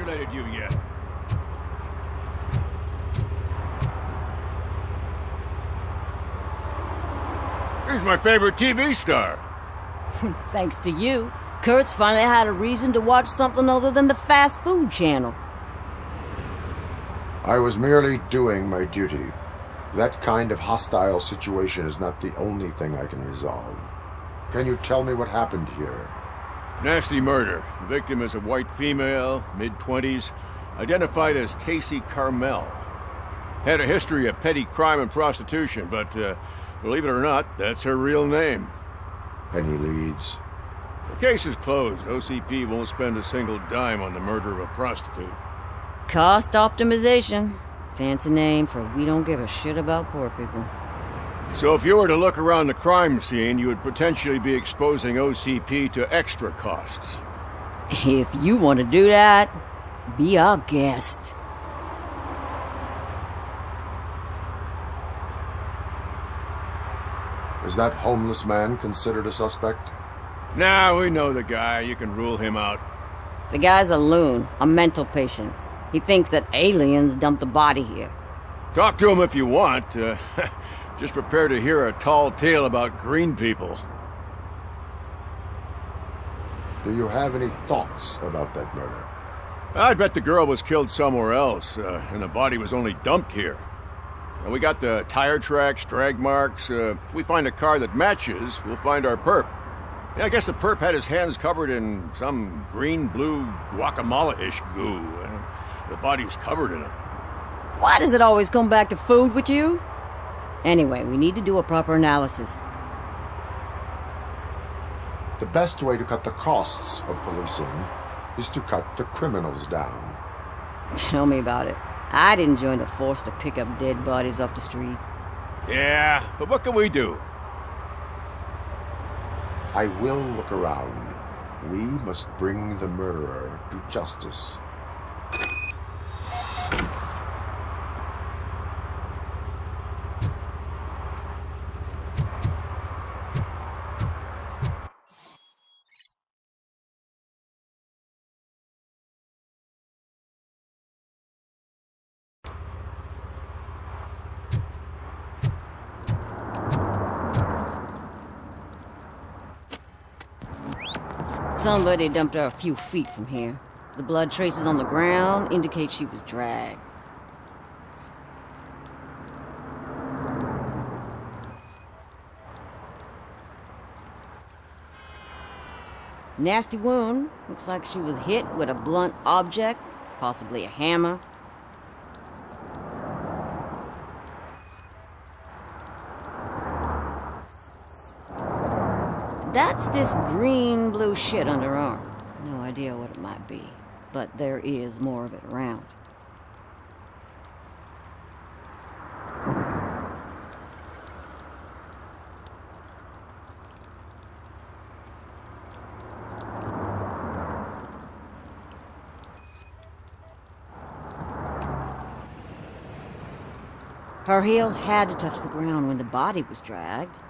congratulated you yet. He's my favorite TV star. Thanks to you, Kurt's finally had a reason to watch something other than the fast food channel. I was merely doing my duty. That kind of hostile situation is not the only thing I can resolve. Can you tell me what happened here? Nasty murder. The victim is a white female, mid-20s, identified as Carmel. Had a history of petty crime and prostitution, but believe it or not, that's her real name. Any leads? The case is closed. OCP won't spend a single dime on the murder of a prostitute. Cost optimization. Fancy name for we don't give a shit about poor people. So if you were to look around the crime scene, you would potentially be exposing OCP to extra costs. If you want to do that, be our guest. Is that homeless man considered a suspect? Nah, we know the guy. You can rule him out. The guy's a loon, a mental patient. He thinks that aliens dumped the body here. Talk to him if you want. Just prepare to hear a tall tale about green people. Do you have any thoughts about that murder? I bet the girl was killed somewhere else, and the body was only dumped here. And we got the tire tracks, drag marks. If we find a car that matches, we'll find our perp. Yeah, I guess the perp had his hands covered in some green-blue guacamole-ish goo. The body's covered in it. Why does it always come back to food with you? Anyway, we need to do a proper analysis. The best way to cut the costs of policing is to cut the criminals down. Tell me about it. I didn't join the force to pick up dead bodies off the street. Yeah, but what can we do? I will look around. We must bring the murderer to justice. Somebody dumped her a few feet from here. The blood traces on the ground indicate she was dragged. Nasty wound. Looks like she was hit with a blunt object, possibly a hammer. That's this green-blue shit under her arm. No idea what it might be, but there is more of it around. Her heels had to touch the ground when the body was dragged.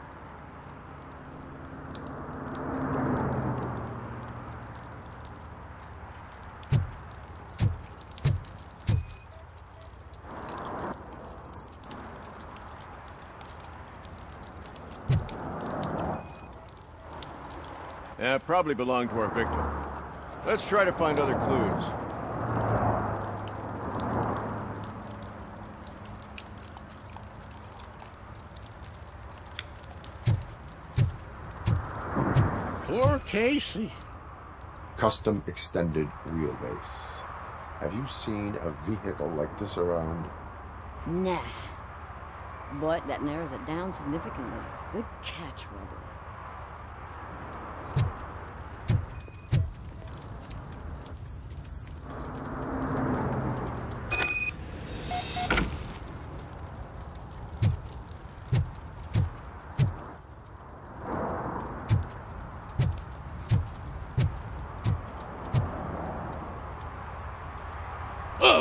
Probably belonged to our victim. Let's try to find other clues. Poor Casey. Custom extended wheelbase. Have you seen a vehicle like this around? Nah. But that narrows it down significantly. Good catch, Robo.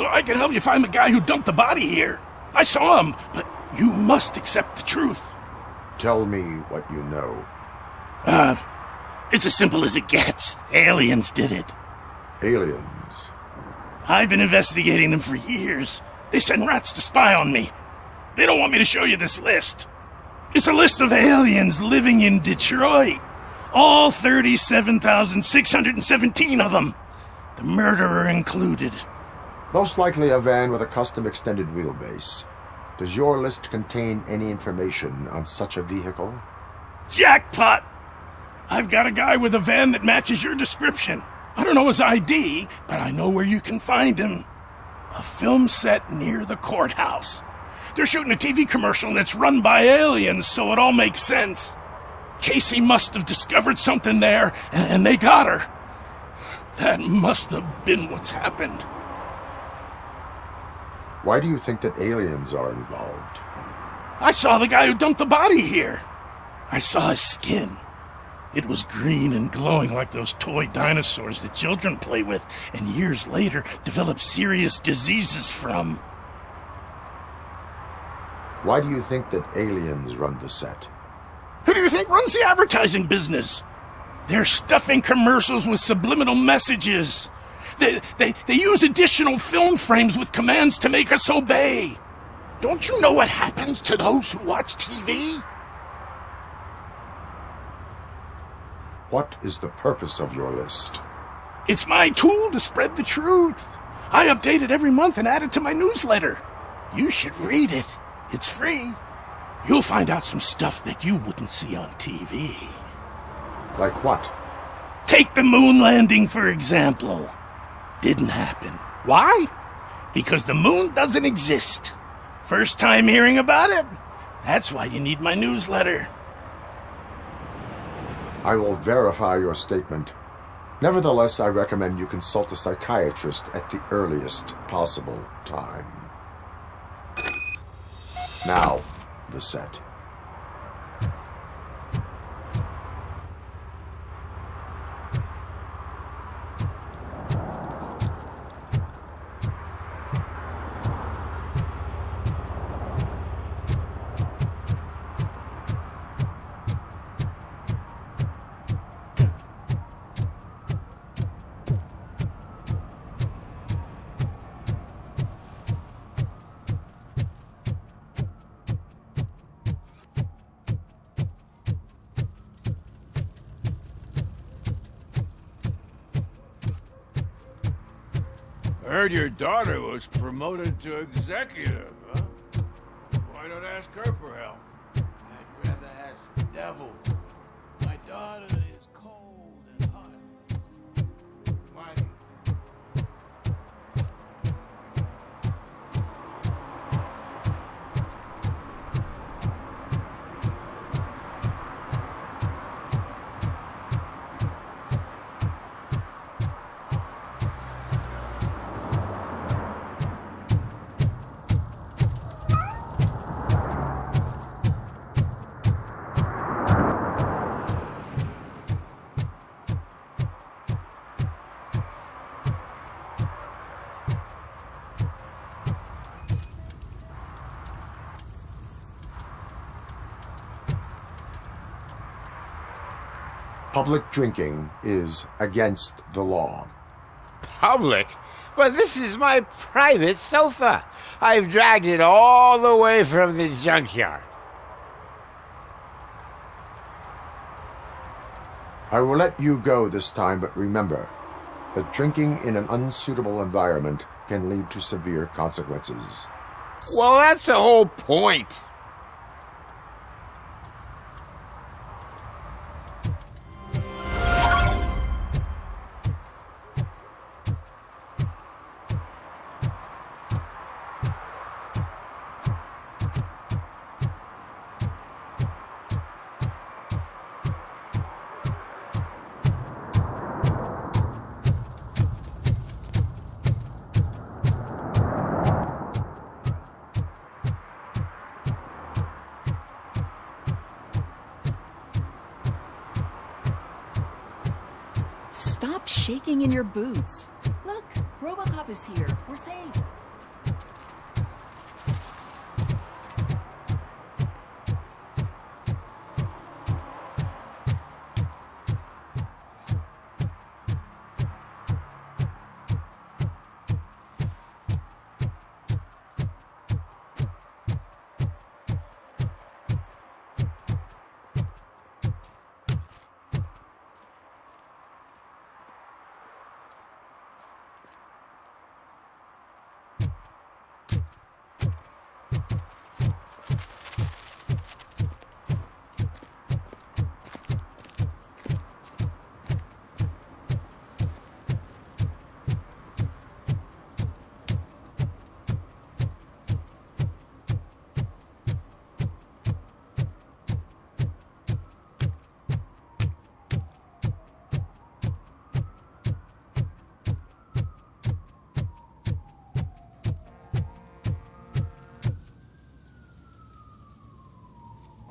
I can help you find the guy who dumped the body here. I saw him, but you must accept the truth. Tell me what you know. It's as simple as it gets. Aliens did it. Aliens? I've been investigating them for years. They send rats to spy on me. They don't want me to show you this list. It's a list of aliens living in Detroit. All 37,617 of them. The murderer included. Most likely a van with a custom extended wheelbase. Does your list contain any information on such a vehicle? Jackpot! I've got a guy with a van that matches your description. I don't know his ID, but I know where you can find him. A film set near the courthouse. They're shooting a TV commercial and it's run by aliens, so it all makes sense. Casey must have discovered something there, and they got her. That must have been what's happened. Why do you think that aliens are involved? I saw the guy who dumped the body here. I saw his skin. It was green and glowing like those toy dinosaurs that children play with and years later develop serious diseases from. Why do you think that aliens run the set? Who do you think runs the advertising business? They're stuffing commercials with subliminal messages. They use additional film frames with commands to make us obey. Don't you know what happens to those who watch TV? What is the purpose of your list? It's my tool to spread the truth. I update it every month and add it to my newsletter. You should read it. It's free. You'll find out some stuff that you wouldn't see on TV. Like what? Take the moon landing, for example. Didn't happen. Why? Because the moon doesn't exist. First time hearing about it? That's why you need my newsletter. I will verify your statement. Nevertheless, I recommend you consult a psychiatrist at the earliest possible time. Now, the set. I heard your daughter was promoted to executive, huh? Why not ask her for help? I'd rather ask the devil. My daughter is cold and hot. Why? Public drinking is against the law. Public? But this is my private sofa. I've dragged it all the way from the junkyard. I will let you go this time, but remember that drinking in an unsuitable environment can lead to severe consequences. Well, that's the whole point. Stop shaking in your boots. Look, RoboCop is here. We're safe.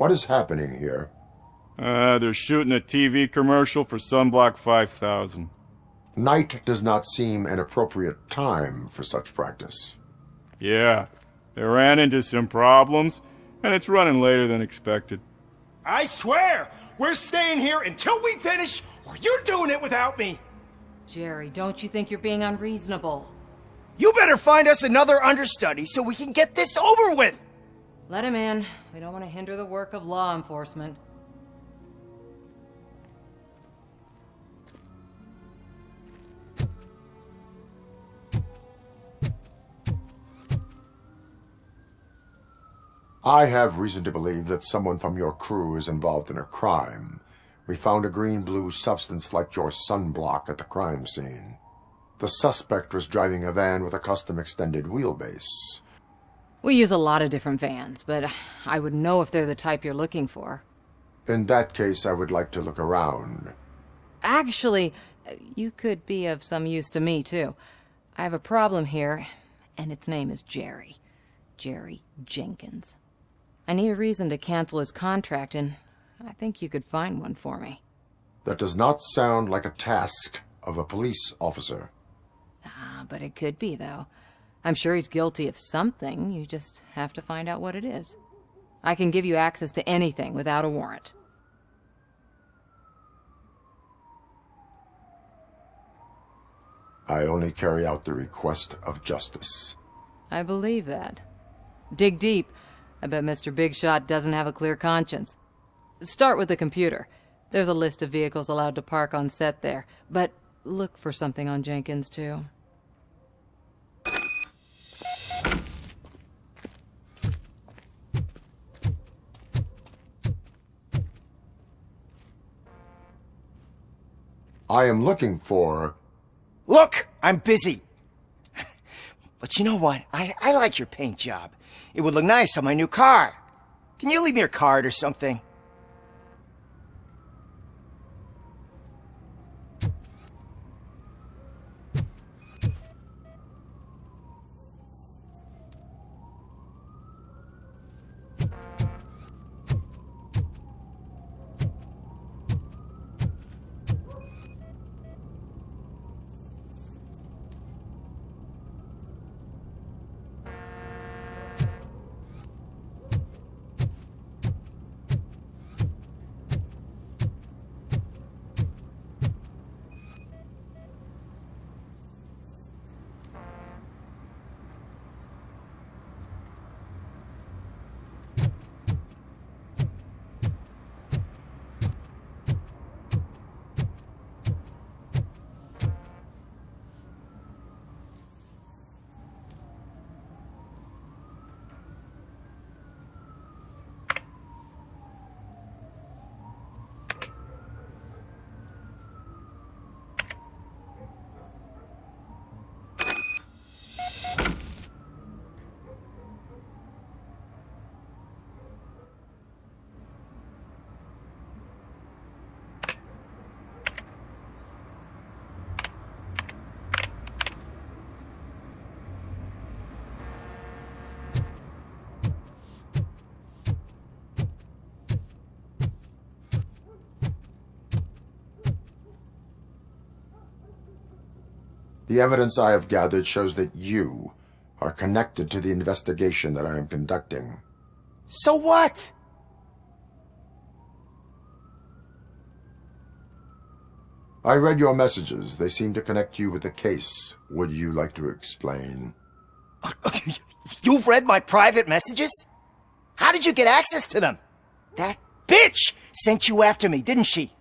What is happening here? They're shooting a TV commercial for Sunblock 5000. Night does not seem an appropriate time for such practice. Yeah, they ran into some problems, and it's running later than expected. I swear, we're staying here until we finish, or you're doing it without me. Jerry, don't you think you're being unreasonable? You better find us another understudy so we can get this over with. Let him in. We don't want to hinder the work of law enforcement. I have reason to believe that someone from your crew is involved in a crime. We found a green-blue substance like your sunblock at the crime scene. The suspect was driving a van with a custom extended wheelbase. We use a lot of different vans, but I wouldn't know if they're the type you're looking for. In that case, I would like to look around. Actually, you could be of some use to me, too. I have a problem here, and its name is Jerry. Jerry Jenkins. I need a reason to cancel his contract, and I think you could find one for me. That does not sound like a task of a police officer. But it could be, though. I'm sure he's guilty of something. You just have to find out what it is. I can give you access to anything without a warrant. I only carry out the request of justice. I believe that. Dig deep. I bet Mr. Big Shot doesn't have a clear conscience. Start with the computer. There's a list of vehicles allowed to park on set there, but look for something on Jenkins, too. I am looking for... Look, I'm busy. But you know what? I like your paint job. It would look nice on my new car. Can you leave me your card or something? The evidence I have gathered shows that you are connected to the investigation that I am conducting. So what? I read your messages. They seem to connect you with the case. Would you like to explain? You've read my private messages? How did you get access to them? That bitch sent you after me, didn't she?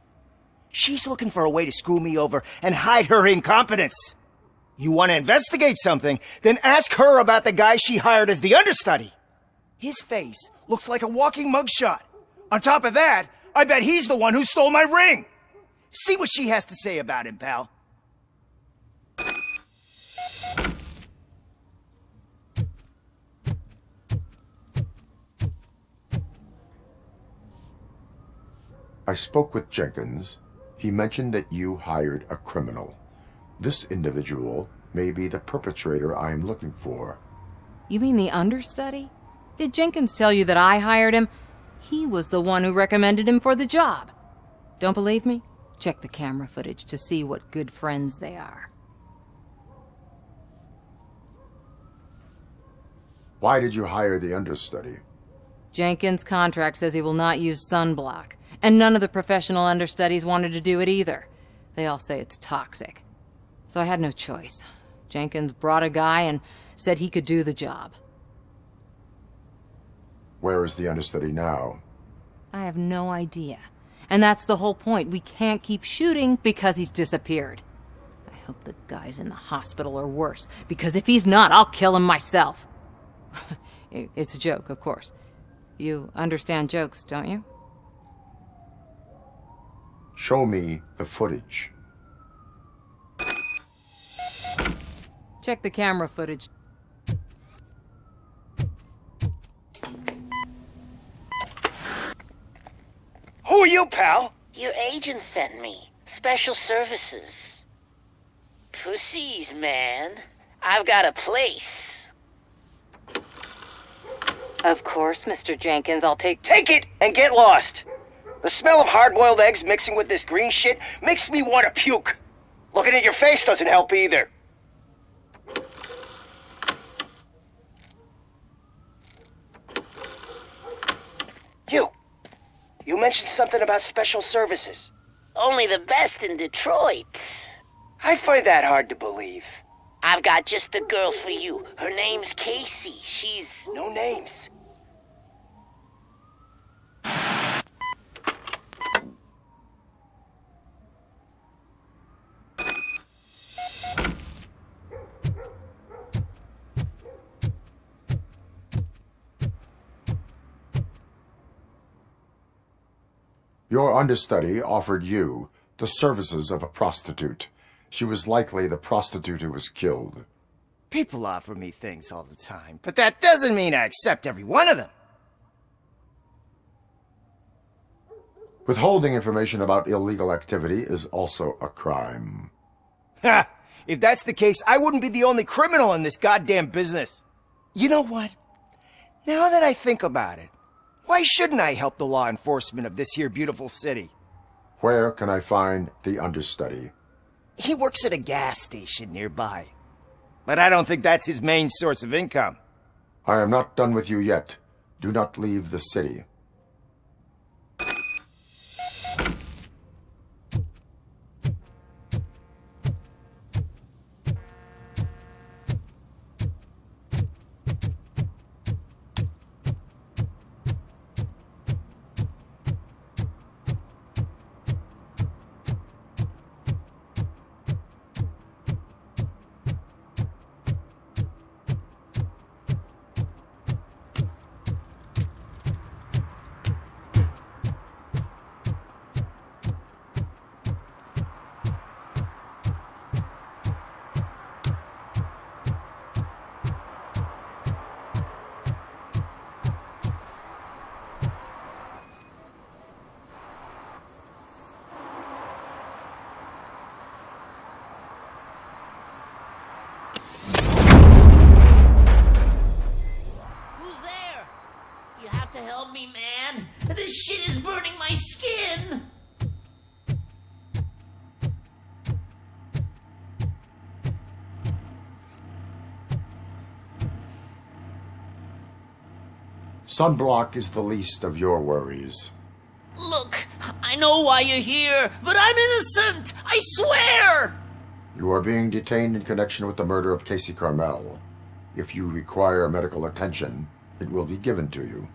She's looking for a way to screw me over and hide her incompetence. You want to investigate something, then ask her about the guy she hired as the understudy. His face looks like a walking mugshot. On top of that, I bet he's the one who stole my ring. See what she has to say about him, pal. I spoke with Jenkins. He mentioned that you hired a criminal. This individual may be the perpetrator I am looking for. You mean the understudy? Did Jenkins tell you that I hired him? He was the one who recommended him for the job. Don't believe me? Check the camera footage to see what good friends they are. Why did you hire the understudy? Jenkins' contract says he will not use sunblock, and none of the professional understudies wanted to do it either. They all say it's toxic. So I had no choice. Jenkins brought a guy and said he could do the job. Where is the understudy now? I have no idea. And that's the whole point. We can't keep shooting because he's disappeared. I hope the guy's in the hospital or worse, because if he's not, I'll kill him myself. It's a joke, of course. You understand jokes, don't you? Show me the footage. Check the camera footage. Who are you, pal? Your agent sent me. Special services. Pussies, man. I've got a place. Of course, Mr. Jenkins, I'll take Take it and get lost. The smell of hard-boiled eggs mixing with this green shit makes me want to puke. Looking at your face doesn't help either. You mentioned something about special services. Only the best in Detroit. I find that hard to believe. I've got just the girl for you. Her name's Casey. She's... No names. Your understudy offered you the services of a prostitute. She was likely the prostitute who was killed. People offer me things all the time, but that doesn't mean I accept every one of them. Withholding information about illegal activity is also a crime. Ha! If that's the case, I wouldn't be the only criminal in this goddamn business. You know what? Now that I think about it, why shouldn't I help the law enforcement of this here beautiful city? Where can I find the understudy? He works at a gas station nearby. But I don't think that's his main source of income. I am not done with you yet. Do not leave the city. Help me, man. This shit is burning my skin. Sunblock is the least of your worries. Look, I know why you're here, but I'm innocent. I swear. You are being detained in connection with the murder of Casey Carmel. If you require medical attention, it will be given to you.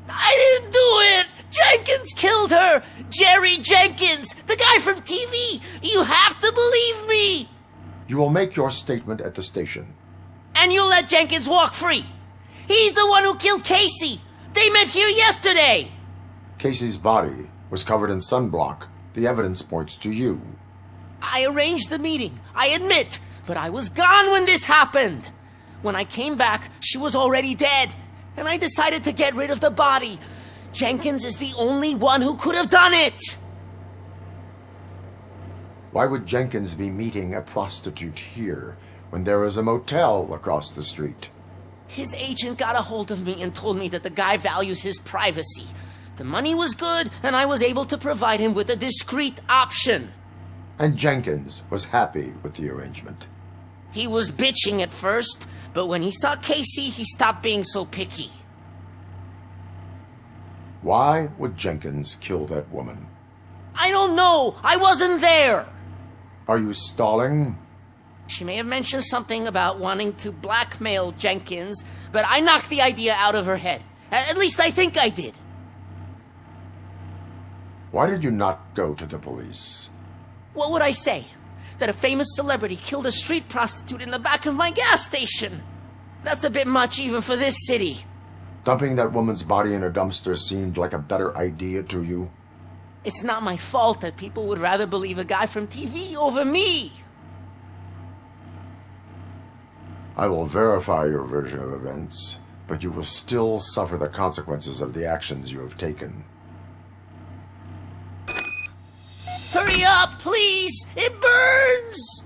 I didn't do it! Jenkins killed her! Jerry Jenkins! The guy from TV! You have to believe me! You will make your statement at the station. And you'll let Jenkins walk free! He's the one who killed Casey! They met here yesterday! Casey's body was covered in sunblock. The evidence points to you. I arranged the meeting, I admit, but I was gone when this happened. When I came back, she was already dead, and I decided to get rid of the body. Jenkins is the only one who could have done it! Why would Jenkins be meeting a prostitute here when there is a motel across the street? His agent got a hold of me and told me that the guy values his privacy. The money was good, and I was able to provide him with a discreet option. And Jenkins was happy with the arrangement. He was bitching at first, but when he saw Casey, he stopped being so picky. Why would Jenkins kill that woman? I don't know. I wasn't there. Are you stalling? She may have mentioned something about wanting to blackmail Jenkins, but I knocked the idea out of her head. At least I think I did. Why did you not go to the police? What would I say? That a famous celebrity killed a street prostitute in the back of my gas station? That's a bit much even for this city. Dumping that woman's body in a dumpster seemed like a better idea to you? It's not my fault that people would rather believe a guy from TV over me. I will verify your version of events, but you will still suffer the consequences of the actions you have taken. Hurry up, please! It burns!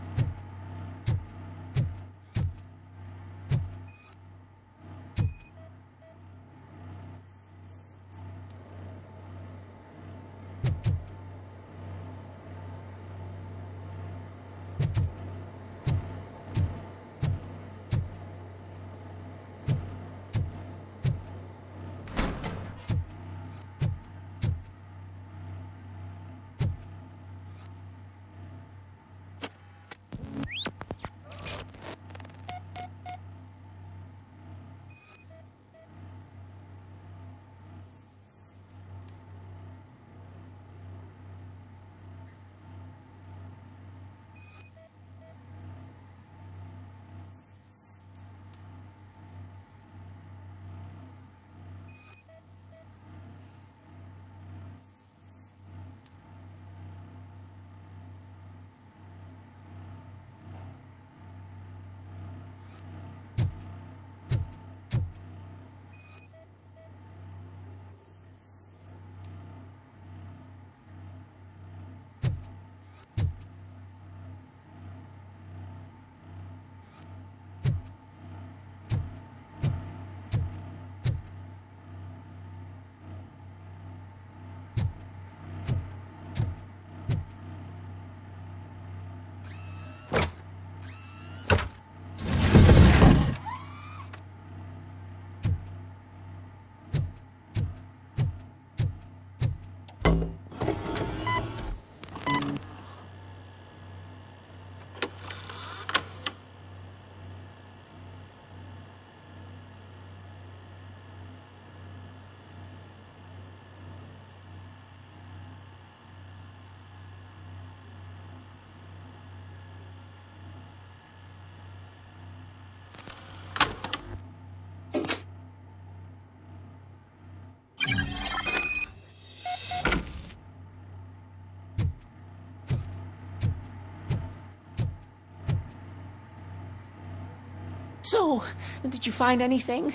So, did you find anything?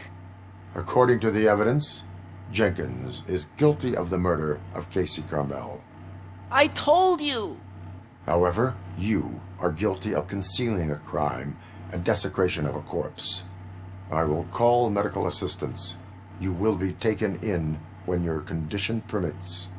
According to the evidence, Jenkins is guilty of the murder of Casey Carmel. I told you! However, you are guilty of concealing a crime and desecration of a corpse. I will call medical assistance. You will be taken in when your condition permits.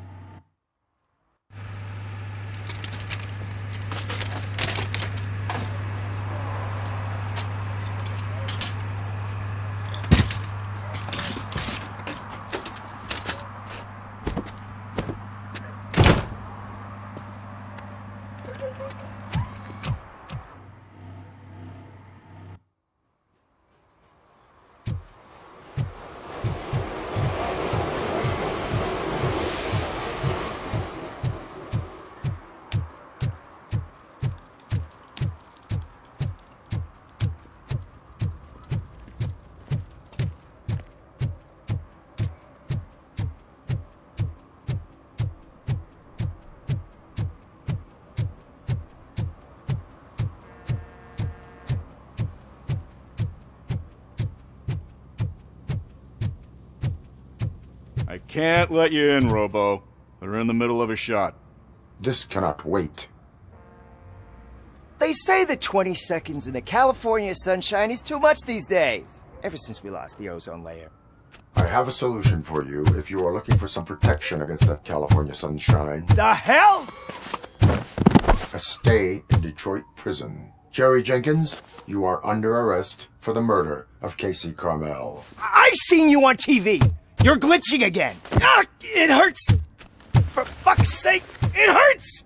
I can't let you in, Robo. They're in the middle of a shot. This cannot wait. They say that 20 seconds in the California sunshine is too much these days. Ever since we lost the ozone layer. I have a solution for you if you are looking for some protection against that California sunshine. The hell? A stay in Detroit prison. Jerry Jenkins, you are under arrest for the murder of Casey Carmel. I seen you on TV. You're glitching again. Ah, it hurts. For fuck's sake, it hurts.